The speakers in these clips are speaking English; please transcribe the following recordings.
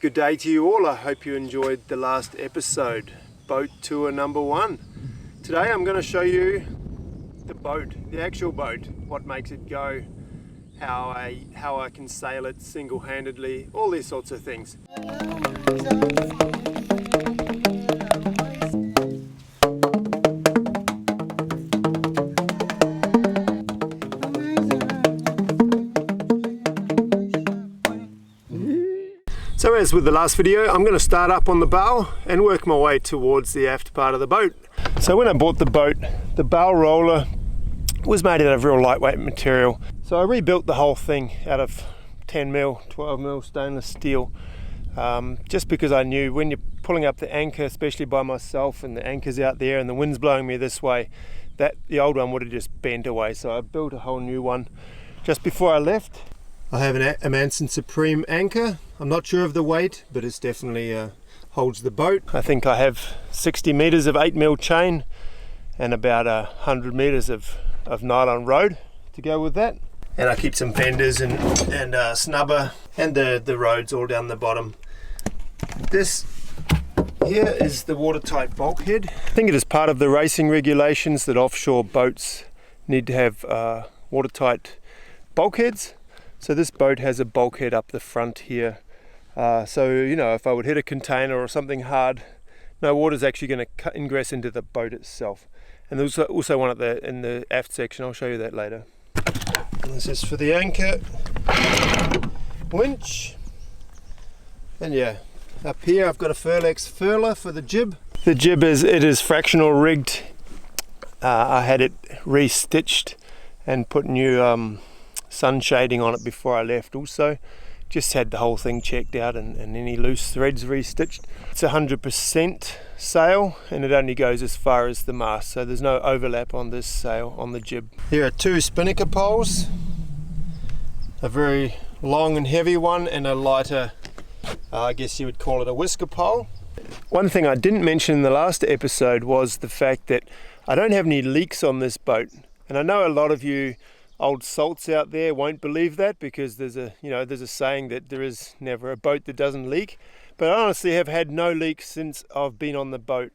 Good day to you all. I hope you enjoyed the last episode, boat tour number 1. Today I'm going to show you the boat, the actual boat, what makes it go, how I can sail it single-handedly, all these sorts of things. So as with the last video, I'm going to start up on the bow and work my way towards the aft part of the boat. So when I bought the boat, the bow roller was made out of real lightweight material. So I rebuilt the whole thing out of 10mm, 12mm stainless steel, just because I knew when you're pulling up the anchor, especially by myself, and the anchor's out there and the wind's blowing me this way, that the old one would have just bent away. So I built a whole new one just before I left. I have a Manson Supreme anchor. I'm not sure of the weight, but it's definitely holds the boat. I think I have 60 meters of 8mm chain and about 100 meters of nylon rode to go with that. And I keep some fenders and snubber and the rods all down the bottom. This here is the watertight bulkhead. I think it is part of the racing regulations that offshore boats need to have watertight bulkheads. So this boat has a bulkhead up the front here. So, you know, if I would hit a container or something hard, no water's actually going to ingress into the boat itself. And there's also one in the aft section. I'll show you that later. And this is for the anchor winch. And yeah, up here I've got a Furlex furler for the jib. The jib is fractional rigged. I had it re-stitched and put new sun shading on it before I left. Also just had the whole thing checked out and any loose threads re-stitched. It's 100% sail and it only goes as far as the mast, so there's no overlap on this sail on the jib. Here are 2 spinnaker poles, a very long and heavy one and a lighter, I guess you would call it a whisker pole. One thing I didn't mention in the last episode was the fact that I don't have any leaks on this boat, and I know a lot of you old salts out there won't believe that, because there's a saying that there is never a boat that doesn't leak. But I honestly have had no leaks since I've been on the boat.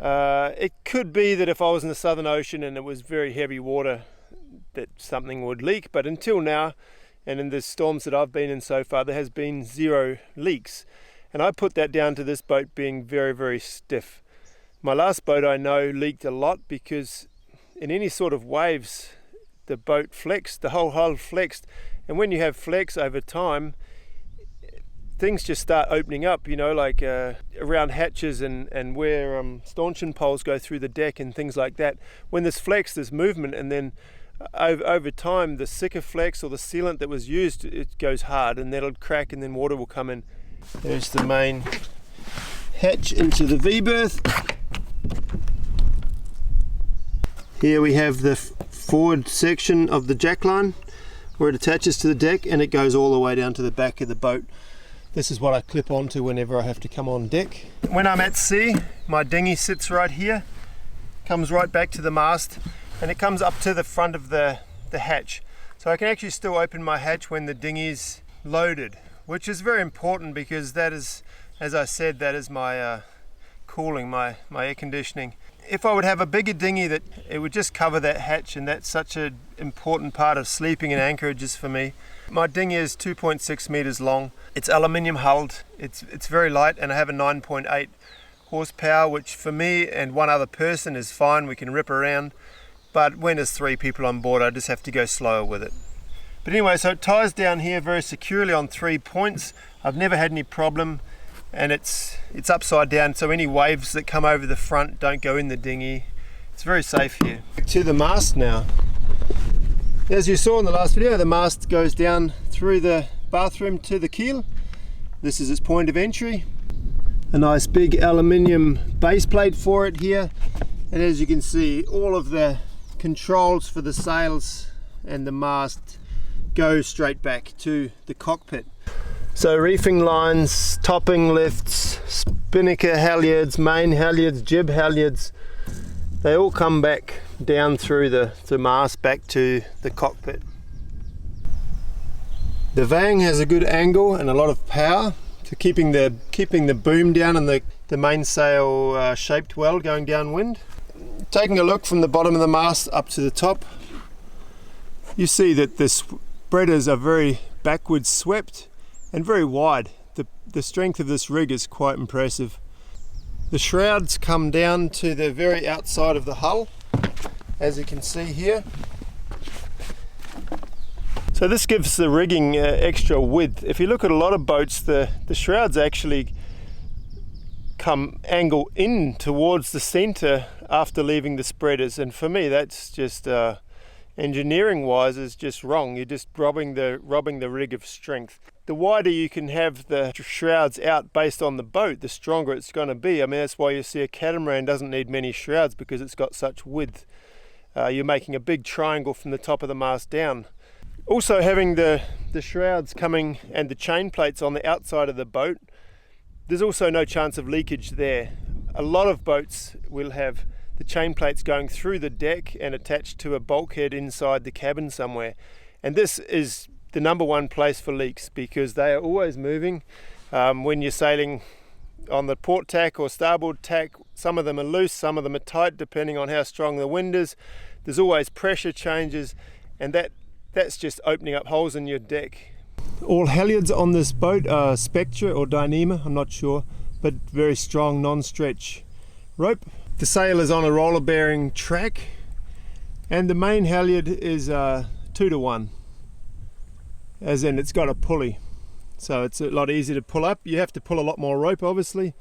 It could be that if I was in the Southern Ocean and it was very heavy water that something would leak, but until now and in the storms that I've been in so far, there has been 0 leaks, and I put that down to this boat being very, very stiff. My last boat I know leaked a lot because in any sort of waves the boat flexed, the whole hull flexed, and when you have flex over time, things just start opening up, you know, like around hatches and where stanchion poles go through the deck and things like that. When there's flex, there's movement, and then over time the thicker flex or the sealant that was used, it goes hard and that'll crack and then water will come in. There's the main hatch into the V-berth. Here we have the forward section of the jackline where it attaches to the deck, and it goes all the way down to the back of the boat. This is what I clip onto whenever I have to come on deck. When I'm at sea, my dinghy sits right here, comes right back to the mast, and it comes up to the front of the hatch. So I can actually still open my hatch when the dinghy's loaded, which is very important because that is, as I said, that is my cooling, my air conditioning. If I would have a bigger dinghy, that it would just cover that hatch, and that's such an important part of sleeping and anchorages for me. My dinghy is 2.6 meters long. It's aluminium hulled. It's very light, and I have a 9.8 horsepower, which for me and one other person is fine. We can rip around, but when there's 3 people on board, I just have to go slower with it. But anyway, so it ties down here very securely on 3 points. I've never had any problem. And it's upside down, so any waves that come over the front don't go in the dinghy. It's very safe here. To the mast now. As you saw in the last video, the mast goes down through the bathroom to the keel. This is its point of entry. A nice big aluminium base plate for it here. And as you can see, all of the controls for the sails and the mast go straight back to the cockpit. So reefing lines, topping lifts, spinnaker halyards, main halyards, jib halyards, they all come back down through the mast back to the cockpit. The Vang has a good angle and a lot of power to So keeping the boom down and the mainsail shaped well going downwind. Taking a look from the bottom of the mast up to the top, you see that the spreaders are very backwards swept and very wide. The strength of this rig is quite impressive. The shrouds come down to the very outside of the hull, as you can see here. So this gives the rigging extra width. If you look at a lot of boats, the shrouds actually angle in towards the center after leaving the spreaders, and for me that's just engineering wise is just wrong. You're just robbing the rig of strength. The wider you can have the shrouds out based on the boat, the stronger it's going to be. I mean, that's why you see a catamaran doesn't need many shrouds, because it's got such width. You're making a big triangle from the top of the mast down. Also, having the shrouds coming and the chain plates on the outside of the boat, there's also no chance of leakage there. A lot of boats will have the chain plates going through the deck and attached to a bulkhead inside the cabin somewhere. And this is the number one place for leaks, because they are always moving. When you're sailing on the port tack or starboard tack, some of them are loose, some of them are tight, depending on how strong the wind is. There's always pressure changes, and that's just opening up holes in your deck. All halyards on this boat are Spectra or Dyneema, I'm not sure, but very strong non-stretch rope. The sail is on a roller bearing track, and the main halyard is 2-to-1, as in it's got a pulley, so it's a lot easier to pull up. You have to pull a lot more rope obviously,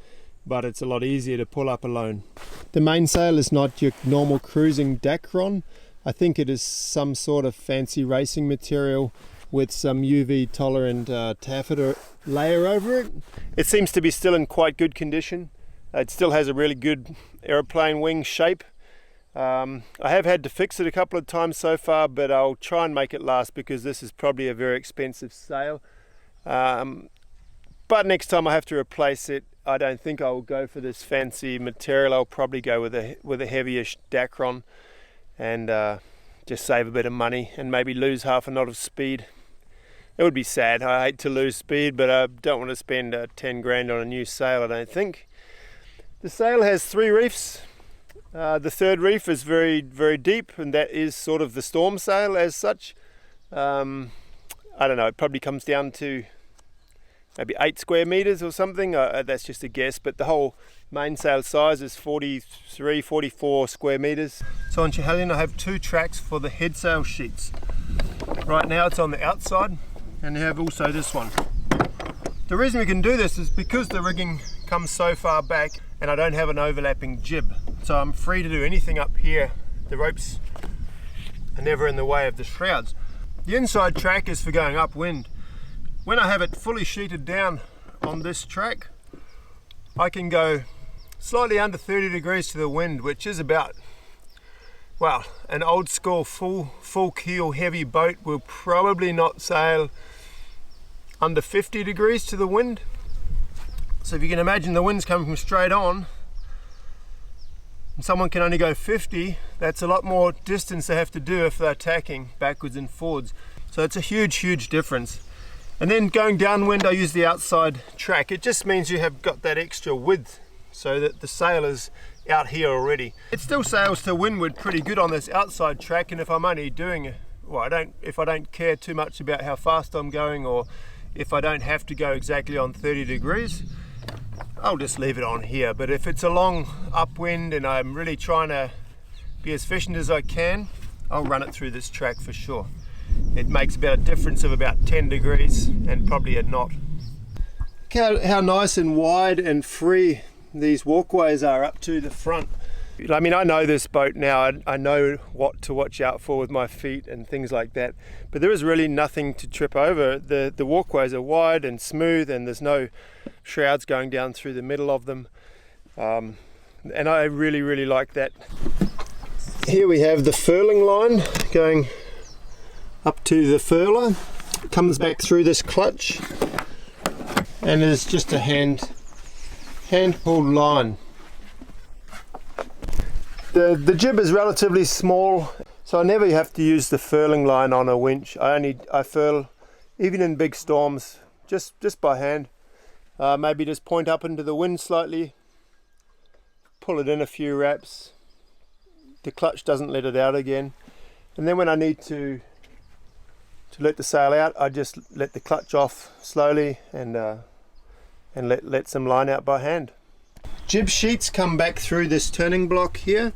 but it's a lot easier to pull up alone. The mainsail is not your normal cruising Dacron. I think it is some sort of fancy racing material with some UV tolerant taffeta layer over it. It seems to be still in quite good condition. It still has a really good aeroplane wing shape. I have had to fix it a couple of times so far, but I'll try and make it last, because this is probably a very expensive sail. But next time I have to replace it, I don't think I will go for this fancy material. I'll probably go with a heavyish Dacron and just save a bit of money and maybe lose half a knot of speed. It would be sad. I hate to lose speed, but I don't want to spend 10 grand on a new sail, I don't think. The sail has 3 reefs. The third reef is very, very deep, and that is sort of the storm sail as such. I don't know, it probably comes down to maybe 8 square meters or something. That's just a guess, but the whole mainsail size is 43, 44 square meters. So on Schiehallion I have 2 tracks for the head sail sheets. Right now it's on the outside, and you have also this one. The reason we can do this is because the rigging comes so far back and I don't have an overlapping jib, so I'm free to do anything up here. The ropes are never in the way of the shrouds. The inside track is for going upwind. When I have it fully sheeted down on this track, I can go slightly under 30 degrees to the wind, which is about, well, an old school full keel heavy boat will probably not sail under 50 degrees to the wind. So if you can imagine the wind's coming from straight on and someone can only go 50, that's a lot more distance they have to do if they're tacking backwards and forwards. So it's a huge difference. And then going downwind, I use the outside track. It just means you have got that extra width so that the sail is out here already. It still sails to windward pretty good on this outside track, and if I'm only doing, if I don't care too much about how fast I'm going, or if I don't have to go exactly on 30 degrees, I'll just leave it on here. But if it's a long upwind and I'm really trying to be as efficient as I can, I'll run it through this track for sure. It makes about a difference of about 10 degrees and probably a knot. Look how nice and wide and free these walkways are up to the front. I mean, I know this boat now. I know what to watch out for with my feet and things like that, but there is really nothing to trip over. The walkways are wide and smooth, and there's no shrouds going down through the middle of them, and I really like that. Here we have the furling line going up to the furler. It comes back through this clutch, and it's just a hand pulled line. The jib is relatively small, so I never have to use the furling line on a winch. I furl even in big storms just by hand. maybe just point up into the wind slightly, pull it in a few wraps, the clutch doesn't let it out again, and then when I need to let the sail out, I just let the clutch off slowly and let some line out by hand. Jib sheets come back through this turning block here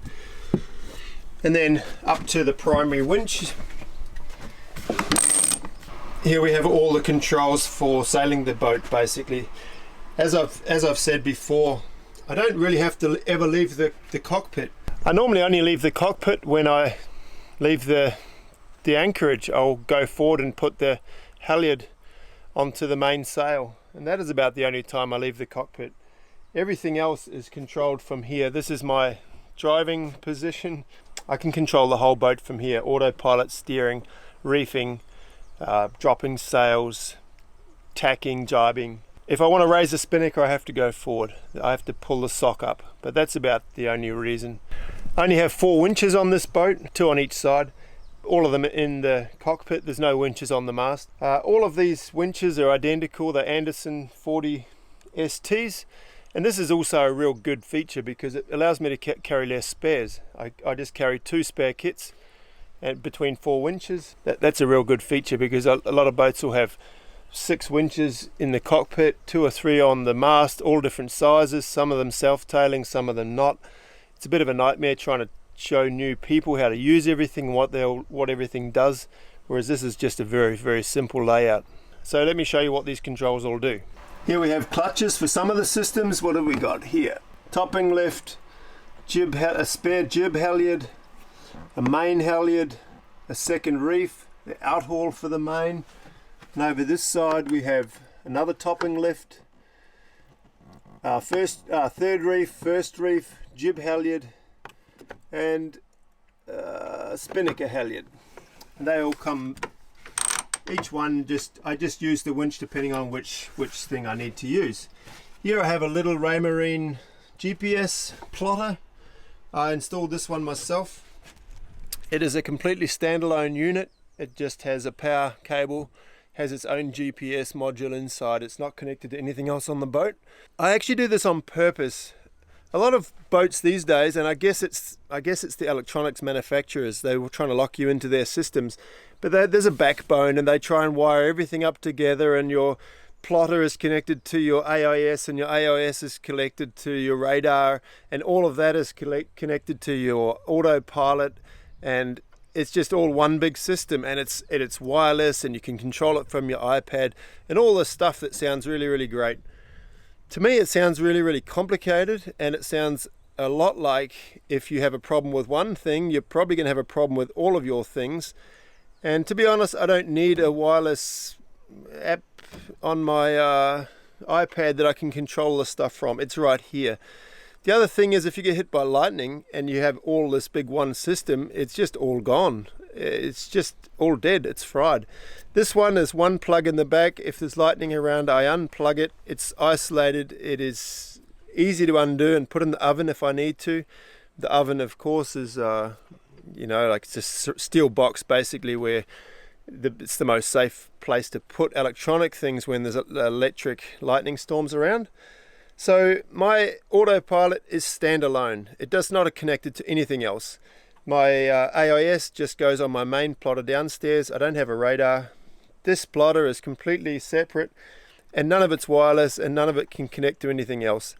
and then up to the primary winch. Here we have all the controls for sailing the boat basically. As I've said before, I don't really have to ever leave the cockpit. I normally only leave the cockpit when I leave the anchorage. I'll go forward and put the halyard onto the main sail, and that is about the only time I leave the cockpit. Everything else is controlled from here. This is my driving position. I can control the whole boat from here. Autopilot steering, reefing, dropping sails, tacking, jibing. If I want to raise the spinnaker, I have to go forward. I have to pull the sock up, but that's about the only reason. I only have 4 winches on this boat, 2 on each side. All of them in the cockpit. There's no winches on the mast. All of these winches are identical. They're Anderson 40 STs, and this is also a real good feature because it allows me to carry less spares. I just carry 2 spare kits and between 4 winches. That's a real good feature because a lot of boats will have 6 winches in the cockpit, 2 or 3 on the mast, all different sizes, some of them self-tailing, some of them not. It's a bit of a nightmare trying to show new people how to use everything, what everything does, whereas this is just a very, very simple layout. So let me show you what these controls all do. Here we have clutches for some of the systems. What have we got here? Topping lift, a spare jib halyard, a main halyard, a second reef, the outhaul for the main, and over this side we have another topping lift, third reef, first reef, jib halyard, and spinnaker halyard. And they all come, each one I just use the winch depending on which thing I need to use. Here I have a little Raymarine GPS plotter. I installed this one myself. It is a completely standalone unit. It just has a power cable, has its own GPS module inside. It's not connected to anything else on the boat. I actually do this on purpose. A lot of boats these days, and I guess it's the electronics manufacturers, they were trying to lock you into their systems, but there's a backbone and they try and wire everything up together, and your plotter is connected to your AIS and your AIS is connected to your radar, and all of that is connected to your Autopilot, and it's just all one big system, and it's wireless and you can control it from your iPad and all this stuff that sounds really, really great. To me, it sounds really, really complicated, and it sounds a lot like if you have a problem with one thing, you're probably going to have a problem with all of your things. And to be honest, I don't need a wireless app on my iPad that I can control this stuff from. It's right here. The other thing is, if you get hit by lightning and you have all this big one system, it's just all gone. It's just all dead. It's fried. This one is one plug in the back. If there's lightning around, I unplug it. It's isolated. It is easy to undo and put in the oven if I need to. The oven, of course, is like it's a steel box basically, where it's the most safe place to put electronic things when there's electric lightning storms around. So my Autopilot is standalone. It does not connect it to anything else. My AIS just goes on my main plotter downstairs. I don't have a radar. This plotter is completely separate, and none of it's wireless, and none of it can connect to anything else.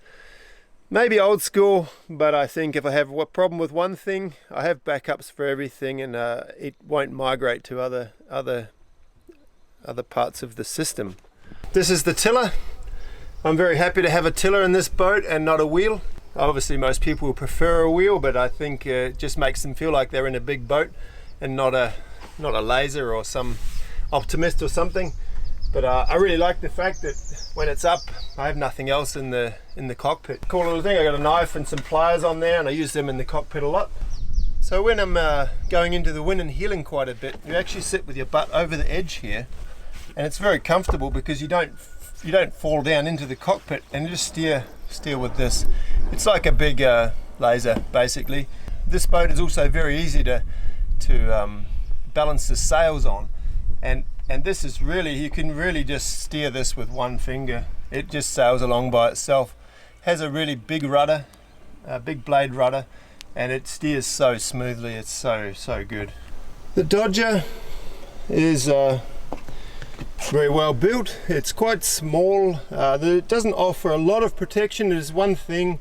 Maybe old school, but I think if I have a problem with one thing, I have backups for everything, and it won't migrate to other parts of the system. This is the tiller. I'm very happy to have a tiller in this boat and not a wheel. Obviously most people will prefer a wheel, but I think it just makes them feel like they're in a big boat and not a laser or some Optimist or something. But I really like the fact that when it's up, I have nothing else in the cockpit. Cool little thing. I got a knife and some pliers on there, and I use them in the cockpit a lot. So when I'm going into the wind and heeling quite a bit, you actually sit with your butt over the edge here, and it's very comfortable because you don't fall down into the cockpit, and you just steer with this. It's like a big laser basically. This boat is also very easy to balance the sails on, and And this is really, you can really just steer this with one finger. It just sails along by itself. Has a really big rudder, a big blade rudder, and it steers so smoothly. It's so good. The Dodger is very well built. It's quite small. It doesn't offer a lot of protection. There's one thing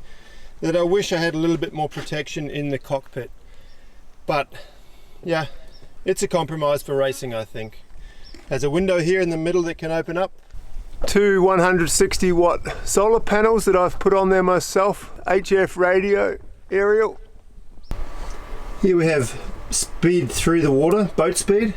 that I wish I had a little bit more protection in the cockpit. But yeah, it's a compromise for racing, I think. Has a window here in the middle that can open up. Two 160 watt solar panels that I've put on there myself. HF radio aerial. Here we have speed through the water, boat speed.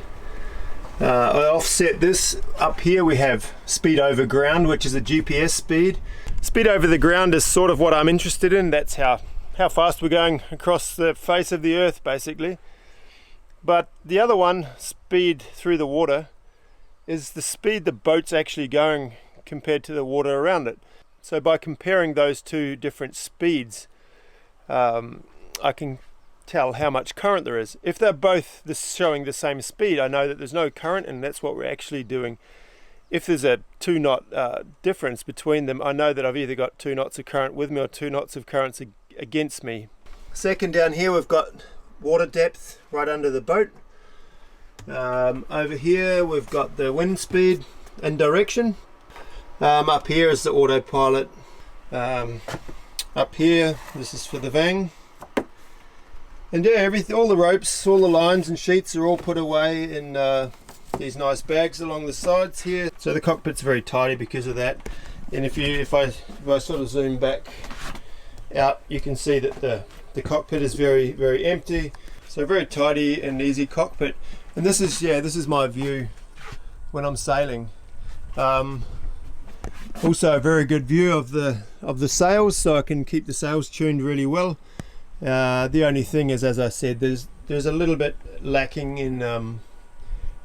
I offset this. Up here we have speed over ground, which is a GPS speed. Speed over the ground is sort of what I'm interested in. That's how fast we're going across the face of the earth, basically. But the other one, speed through the water, is the speed the boat's actually going compared to the water around it. So by comparing those two different speeds, I can tell how much current there is. If they're both showing the same speed, I know that there's no current, and that's what we're actually doing. If there's a 2 knot difference between them, I know that I've either got 2 knots of current with me or 2 knots of currents against me. Second, down here we've got water depth right under the boat. Over here we've got the wind speed and direction. Up here is the autopilot. Up here, this is for the Vang. And yeah, all the ropes, all the lines and sheets are all put away in these nice bags along the sides here. So the cockpit's very tidy because of that. And if I sort of zoom back out, you can see that the cockpit is very empty. So very tidy and easy cockpit. And this is my view when I'm sailing. Also a very good view of the sails, so I can keep the sails tuned really well. The only thing is, as I said, there's a little bit lacking in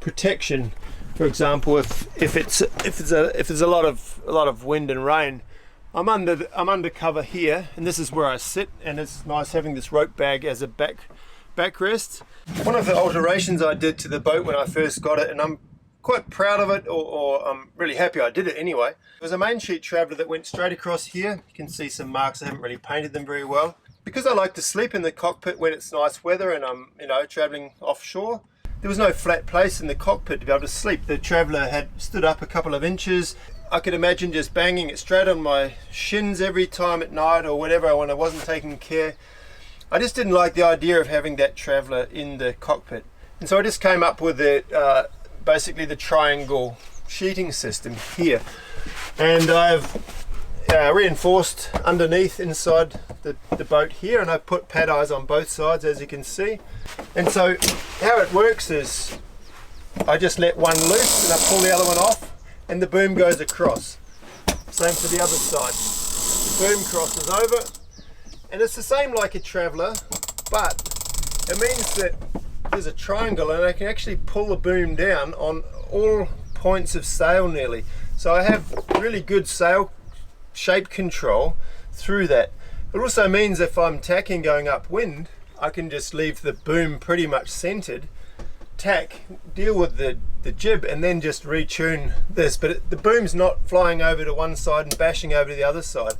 protection. For example, if there's a lot of wind and rain, I'm under cover here, and this is where I sit, and it's nice having this rope bag as a backrest. One of the alterations I did to the boat when I first got it, and I'm quite proud of it, or I'm really happy I did it anyway. It was a main sheet traveller that went straight across here. You can see some marks. I haven't really painted them very well. Because I like to sleep in the cockpit when it's nice weather and I'm travelling offshore, there was no flat place in the cockpit to be able to sleep. The traveller had stood up a couple of inches. I could imagine just banging it straight on my shins every time at night or whatever when I wasn't taking care. I just didn't like the idea of having that traveller in the cockpit. And so I just came up with basically the triangle sheeting system here. And I've reinforced underneath inside the boat here, and I put pad eyes on both sides, as you can see. And so how it works is I just let one loose and I pull the other one off, and the boom goes across. Same for the other side. The boom crosses over, and it's the same like a traveller, but it means that there's a triangle and I can actually pull the boom down on all points of sail nearly. So I have really good sail shape control through that. It also means if I'm tacking going upwind, I can just leave the boom pretty much centered, tack, deal with the jib, and then just retune this. But the boom's not flying over to one side and bashing over to the other side.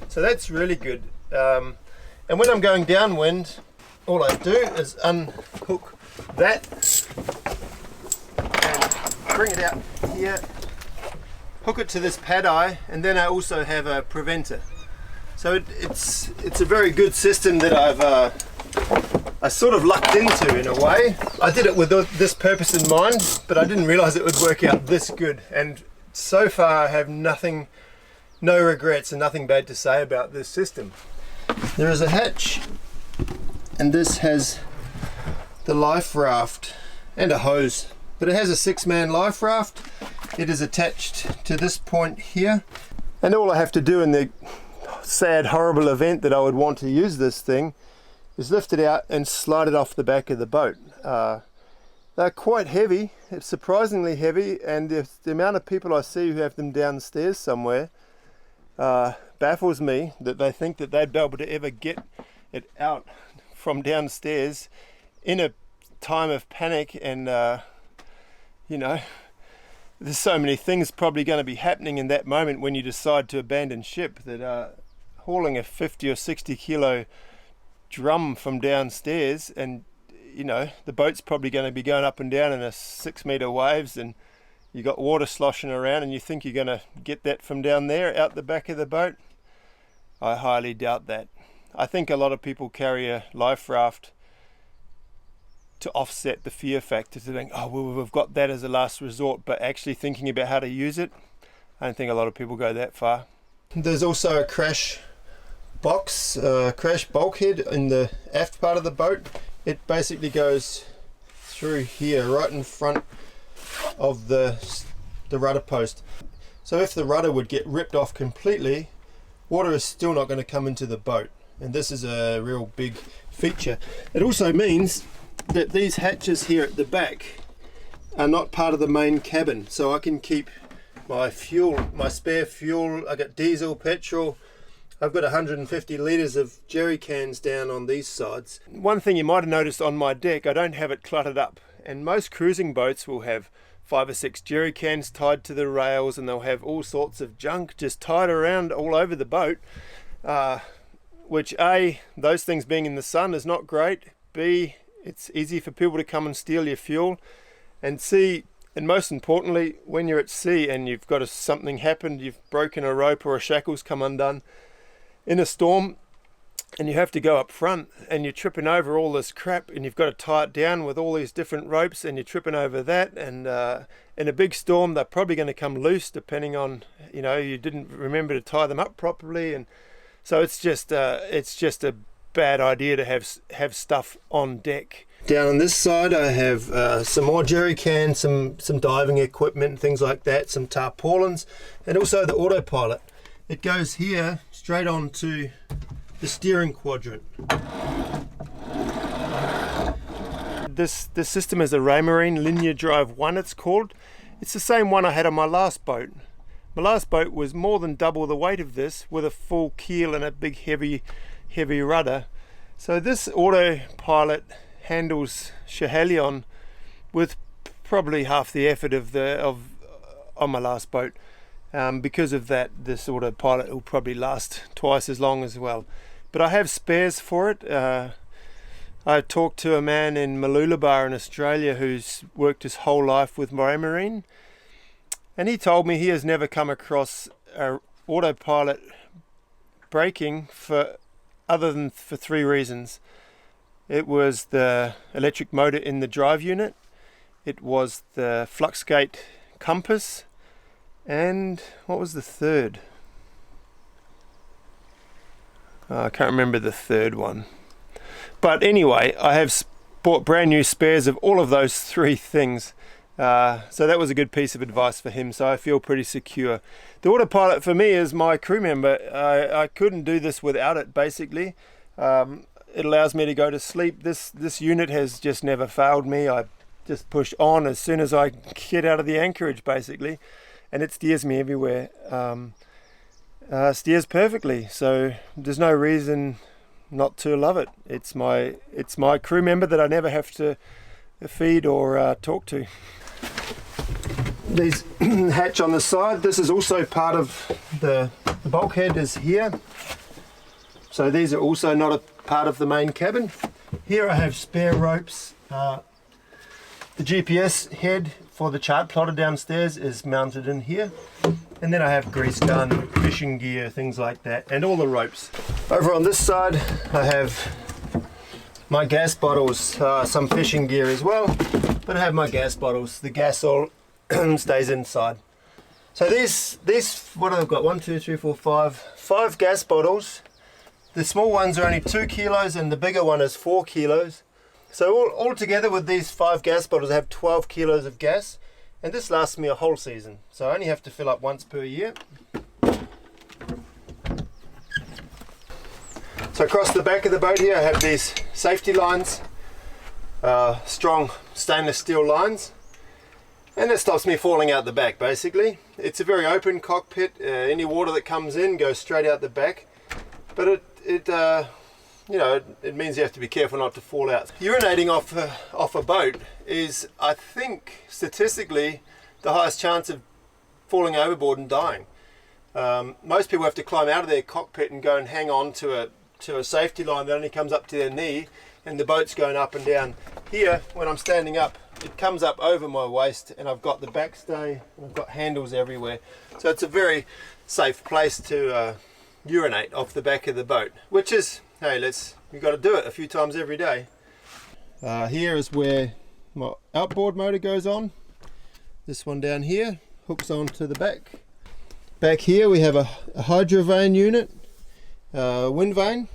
So that's really good. And when I'm going downwind, all I do is unhook that and bring it out here, hook it to this pad eye, and then I also have a preventer. So it's a very good system that I sort of lucked into in a way. I did it with this purpose in mind, but I didn't realize it would work out this good. And so far I have no regrets and nothing bad to say about this system. There is a hatch, and this has the life raft and a hose, but it has a 6-man life raft. It is attached to this point here, and all I have to do in the sad, horrible event that I would want to use this thing is lift it out and slide it off the back of the boat. They're quite heavy, it's surprisingly heavy, and the amount of people I see who have them downstairs somewhere baffles me, that they think that they'd be able to ever get it out from downstairs in a time of panic and there's so many things probably going to be happening in that moment when you decide to abandon ship, that hauling a 50 or 60 kilo drum from downstairs, and you know the boat's probably going to be going up and down in a 6-meter waves, and you got water sloshing around, and you think you're going to get that from down there out the back of the boat. I highly doubt that. I think a lot of people carry a life raft to offset the fear factor, to think, oh well, we've got that as a last resort, but actually thinking about how to use it, I don't think a lot of people go that far. There's also a crash box, crash bulkhead in the aft part of the boat. It basically goes through here, right in front of the rudder post. So if the rudder would get ripped off completely, water is still not going to come into the boat, and this is a real big feature. It also means that these hatches here at the back are not part of the main cabin, so I can keep my fuel, my spare fuel. I got diesel, petrol. I've got 150 litres of jerry cans down on these sides. One thing you might have noticed on my deck, I don't have it cluttered up, and most cruising boats will have 5 or 6 jerry cans tied to the rails, and they'll have all sorts of junk just tied around all over the boat, which A, those things being in the sun is not great, B, it's easy for people to come and steal your fuel, and C, and most importantly, when you're at sea and you've got something happened, you've broken a rope or a shackle's come undone in a storm, and you have to go up front, and you're tripping over all this crap, and you've got to tie it down with all these different ropes, and you're tripping over that, and in a big storm they're probably going to come loose, depending on, you know, you didn't remember to tie them up properly, and so it's just a bad idea to have stuff on deck. Down on this side I have some more jerry cans, some diving equipment, things like that, some tarpaulins, and also the Autopilot. It goes here straight onto the steering quadrant. This system is a Raymarine Linear Drive 1, it's called. It's the same one I had on my last boat. My last boat was more than double the weight of this, with a full keel and a big heavy rudder. So this Autopilot handles Schiehallion with probably half the effort on my last boat. Because of that, this Autopilot will probably last twice as long as well. But I have spares for it. I talked to a man in Mooloolaba in Australia who's worked his whole life with Raymarine, and he told me he has never come across a Autopilot breaking other than for 3 reasons. It was the electric motor in the drive unit, it was the fluxgate compass, and what was the third? I can't remember the third one. But anyway, I have bought brand new spares of all of those 3 things. So that was a good piece of advice for him, so I feel pretty secure. The Autopilot for me is my crew member. I couldn't do this without it, basically. It allows me to go to sleep. This unit has just never failed me. I just push on as soon as I get out of the anchorage, basically, and it steers me everywhere. Steers perfectly, so there's no reason not to love it. It's my crew member that I never have to feed or talk to. These hatch on the side, this is also part of the bulkhead is here, so these are also not a part of the main cabin. Here I have spare ropes. The GPS head for the chart plotter downstairs is mounted in here, and then I have grease gun, fishing gear, things like that, and all the ropes. Over on this side I have my gas bottles, some fishing gear as well, but I have my gas bottles. The gas all stays inside. So these what I've got, 1, 2, 3, 4, 5 gas bottles. The small ones are only 2 kilos and the bigger one is 4 kilos. So all together with these 5 gas bottles I have 12 kilos of gas, and this lasts me a whole season. So I only have to fill up once per year. So across the back of the boat here I have these safety lines, strong stainless steel lines, and it stops me falling out the back basically. It's a very open cockpit, any water that comes in goes straight out the back, but it means you have to be careful not to fall out. Urinating off a boat is, I think, statistically the highest chance of falling overboard and dying. Most people have to climb out of their cockpit and go and hang on to a safety line that only comes up to their knee, and the boat's going up and down. Here, when I'm standing up, it comes up over my waist, and I've got the backstay and I've got handles everywhere. So it's a very safe place to urinate off the back of the boat, which is, hey, you've got to do it a few times every day. Here is where my outboard motor goes on. This one down here hooks onto the back. Back here we have a hydro vane unit, wind vane.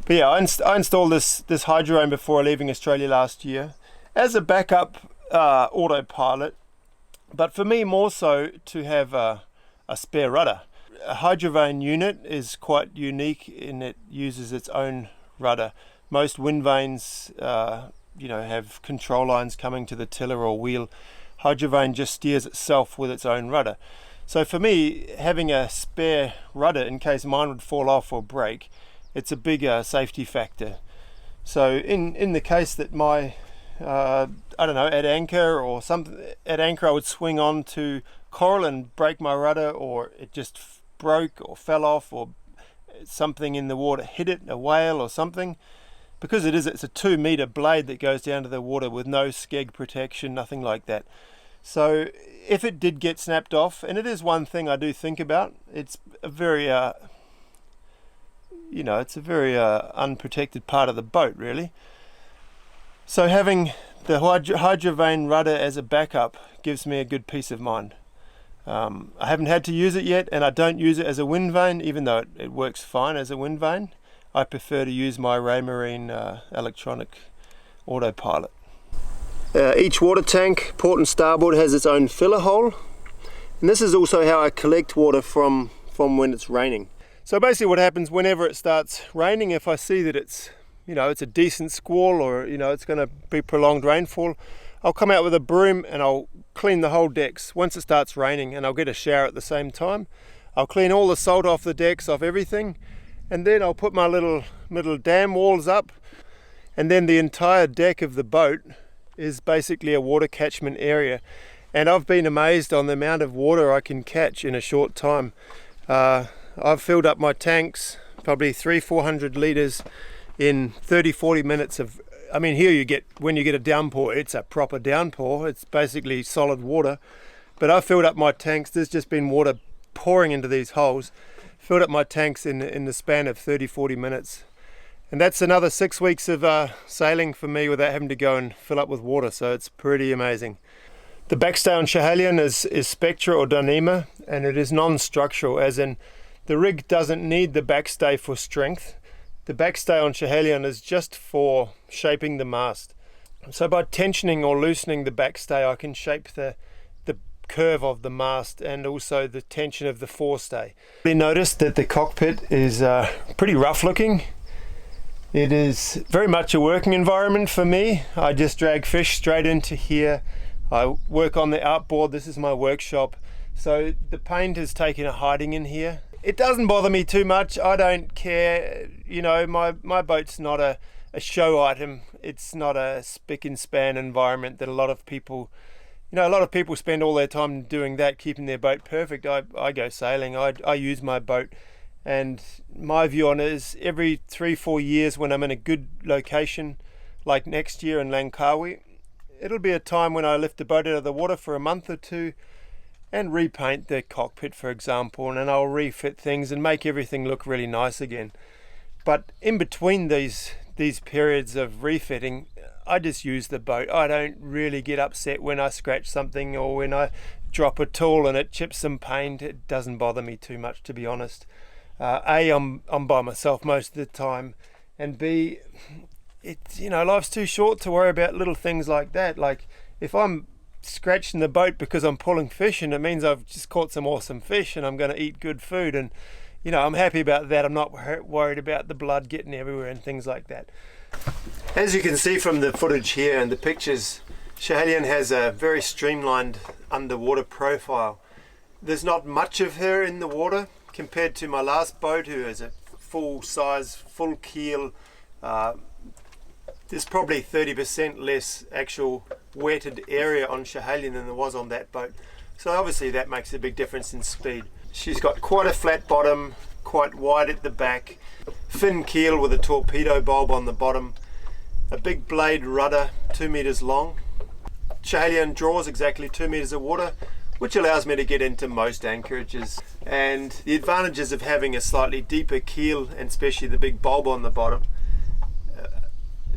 But yeah, I installed this hydro vane before leaving Australia last year as a backup autopilot, but for me more so to have a spare rudder. A hydro vane unit is quite unique in it uses its own rudder. Most wind vanes have control lines coming to the tiller or wheel. Hydro vane just steers itself with its own rudder. So for me, having a spare rudder in case mine would fall off or break, it's a bigger safety factor. So in the case that my at anchor or something, at anchor I would swing on to coral and break my rudder, or it just broke or fell off, or something in the water hit it, a whale or something. Because it's a 2-meter blade that goes down to the water with no skeg protection, nothing like that. So if it did get snapped off, and it is one thing I do think about, it's a very unprotected part of the boat, really. So having the hydro vane rudder as a backup gives me a good peace of mind. I haven't had to use it yet, and I don't use it as a wind vane, even though it works fine as a wind vane. I prefer to use my Raymarine electronic autopilot. Each water tank, port and starboard, has its own filler hole, and this is also how I collect water from when it's raining. So basically what happens whenever it starts raining, if I see that it's a decent squall, or it's going to be prolonged rainfall, I'll come out with a broom and I'll clean the whole decks once it starts raining, and I'll get a shower at the same time. I'll clean all the salt off the decks, off everything, and then I'll put my little dam walls up, and then the entire deck of the boat is basically a water catchment area. And I've been amazed on the amount of water I can catch in a short time. I've filled up my tanks, probably 300-400 litres in 30-40 minutes of, here when you get a downpour, it's a proper downpour, it's basically solid water. But I've filled up my tanks, there's just been water pouring into these holes, filled up my tanks in the span of 30-40 minutes. And that's another 6 weeks of sailing for me without having to go and fill up with water, so it's pretty amazing. The backstay on Schiehallion is Spectra or Dyneema, and it is non-structural, as in the rig doesn't need the backstay for strength. The backstay on Schiehallion is just for shaping the mast. So by tensioning or loosening the backstay, I can shape the curve of the mast and also the tension of the forestay. I noticed that the cockpit is pretty rough looking. It is very much a working environment for me. I just drag fish straight into here. I work on the outboard. This is my workshop. So the paint has taken a hiding in here. It doesn't bother me too much. I don't care. My boat's not a show item. It's not a spick and span environment that a lot of people spend all their time doing that, keeping their boat perfect. I go sailing. I use my boat. And my view on it is every 3-4 years, when I'm in a good location, like next year in Langkawi, it'll be a time when I lift the boat out of the water for a month or two and repaint the cockpit, for example, and then I'll refit things and make everything look really nice again. But in between these periods of refitting, I just use the boat. I don't really get upset when I scratch something or when I drop a tool and it chips some paint. It doesn't bother me too much, to be honest. I'm by myself most of the time, and B, life's too short to worry about little things like that. Like if I'm scratching the boat because I'm pulling fish, and it means I've just caught some awesome fish and I'm going to eat good food, and I'm happy about that. I'm not worried about the blood getting everywhere and things like that. As you can see from the footage here and the pictures, Schiehallion has a very streamlined underwater profile. There's not much of her in the water compared to my last boat, who has a full size, full keel. There's probably 30% less actual wetted area on Schiehallion than there was on that boat. So obviously that makes a big difference in speed. She's got quite a flat bottom, quite wide at the back, fin keel with a torpedo bulb on the bottom, a big blade rudder 2 meters long. Schiehallion draws exactly 2 meters of water, which allows me to get into most anchorages. And the advantages of having a slightly deeper keel, and especially the big bulb on the bottom,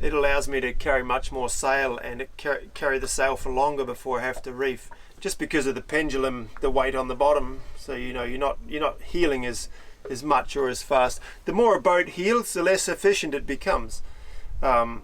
it allows me to carry much more sail and carry the sail for longer before I have to reef, just because of the pendulum, the weight on the bottom. So you know, you're not heeling as much or as fast. The more a boat heels, the less efficient it becomes. The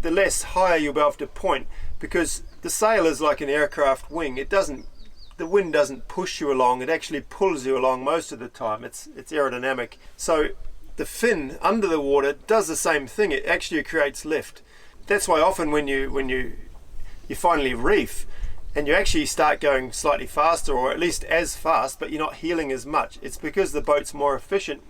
less higher you'll be able to point, because the sail is like an aircraft wing. The wind doesn't push you along, it actually pulls you along most of the time. It's aerodynamic. So the fin under the water does the same thing. It actually creates lift. That's why often when you finally reef and you actually start going slightly faster, or at least as fast, but you're not heeling as much, it's because the boat's more efficient.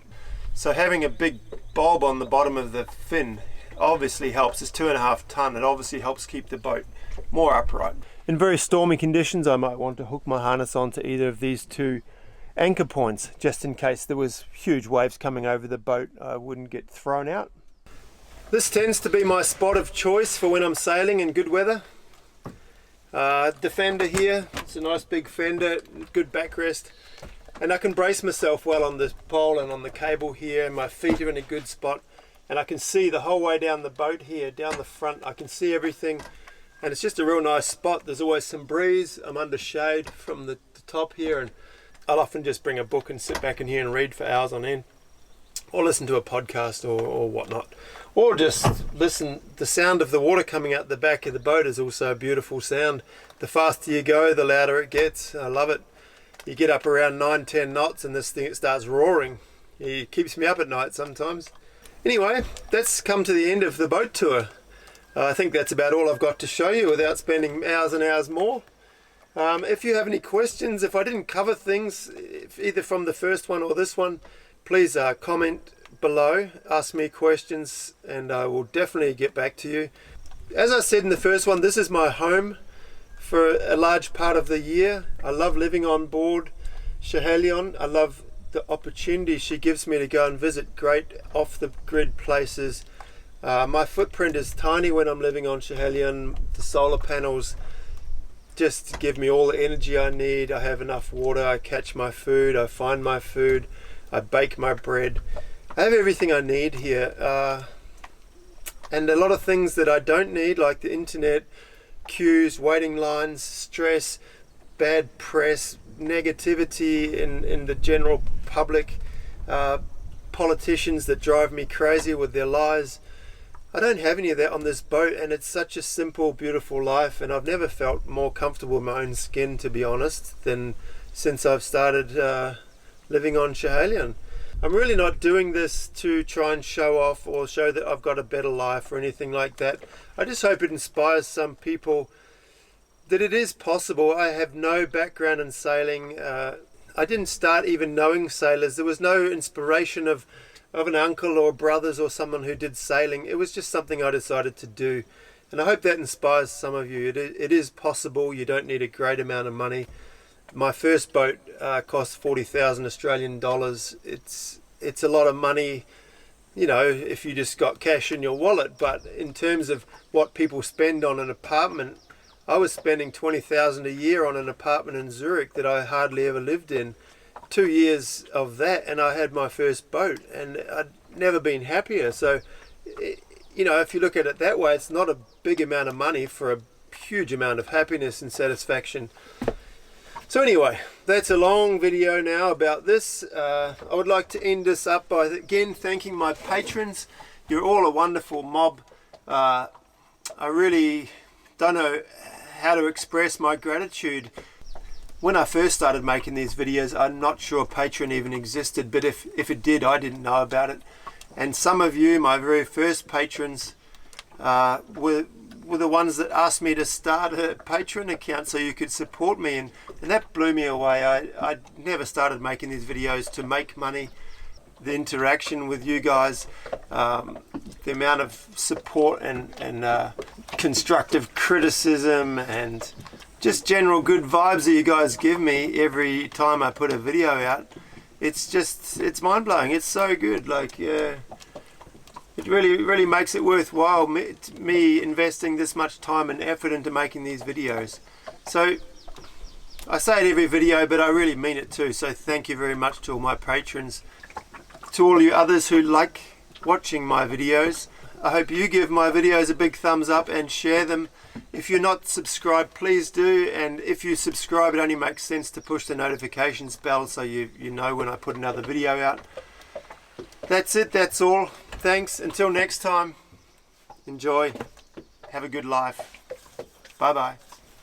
So having a big bulb on the bottom of the fin obviously helps. It's 2.5 ton. It obviously helps keep the boat more upright. In very stormy conditions, I might want to hook my harness onto either of these two anchor points, just in case there was huge waves coming over the boat, I wouldn't get thrown out. This tends to be my spot of choice for when I'm sailing in good weather. Defender here, it's a nice big fender, good backrest, and I can brace myself well on the pole and on the cable here, and my feet are in a good spot, and I can see the whole way down the boat here, down the front. I can see everything, and it's just a real nice spot. There's always some breeze. I'm under shade from the top here, and I'll often just bring a book and sit back in here and read for hours on end, or listen to a podcast or whatnot, or just listen. The sound of the water coming out the back of the boat is also a beautiful sound. The faster you go, the louder it gets. I love it. You get up around 9-10 knots and this thing, it starts roaring. It keeps me up at night sometimes. Anyway, that's come to the end of the boat tour. I think that's about all I've got to show you without spending hours and hours more. If you have any questions, if I didn't cover things, either from the first one or this one, please comment below, ask me questions, and I will definitely get back to you. As I said in the first one, this is my home for a large part of the year. I love living on board Schiehallion. I love the opportunity she gives me to go and visit great off-the-grid places. My footprint is tiny when I'm living on Schiehallion. The solar panels just give me all the energy I need. I have enough water, I catch my food, I find my food, I bake my bread. I have everything I need here. And a lot of things that I don't need, like the internet, queues, waiting lines, stress, bad press, negativity in the general public, politicians that drive me crazy with their lies. I don't have any of that on this boat, and it's such a simple, beautiful life, and I've never felt more comfortable in my own skin, to be honest, than since I've started living on Schiehallion. I'm really not doing this to try and show off or show that I've got a better life or anything like that. I just hope it inspires some people that it is possible. I have no background in sailing. I didn't start even knowing sailors. There was no inspiration of an uncle or brothers or someone who did sailing. It was just something I decided to do, and I hope that inspires some of you. It is possible. You don't need a great amount of money. My first boat cost 40,000 Australian dollars. It's a lot of money, you know, if you just got cash in your wallet, but in terms of what people spend on an apartment, I was spending 20,000 a year on an apartment in Zurich that I hardly ever lived in. 2 years of that, and I had my first boat, and I'd never been happier. So, you know, if you look at it that way, it's not a big amount of money for a huge amount of happiness and satisfaction. So anyway, that's a long video now about this. I would like to end this up by again thanking my patrons. You're all a wonderful mob. I really don't know how to express my gratitude. When I first started making these videos, I'm not sure Patreon even existed, but if it did, I didn't know about it. And some of you, my very first patrons, were the ones that asked me to start a Patreon account so you could support me, and that blew me away. I never started making these videos to make money. The interaction with you guys, the amount of support and constructive criticism, and just general good vibes that you guys give me every time I put a video out. It's mind-blowing. It's so good. Like, it really makes it worthwhile me investing this much time and effort into making these videos. So I say it every video, but I really mean it too. So thank you very much to all my patrons, to all you others who like watching my videos. I hope you give my videos a big thumbs up and share them. If you're not subscribed, please do, and if you subscribe, it only makes sense to push the notifications bell so you know when I put another video out. That's it, that's all. Thanks, until next time, enjoy, have a good life. Bye bye.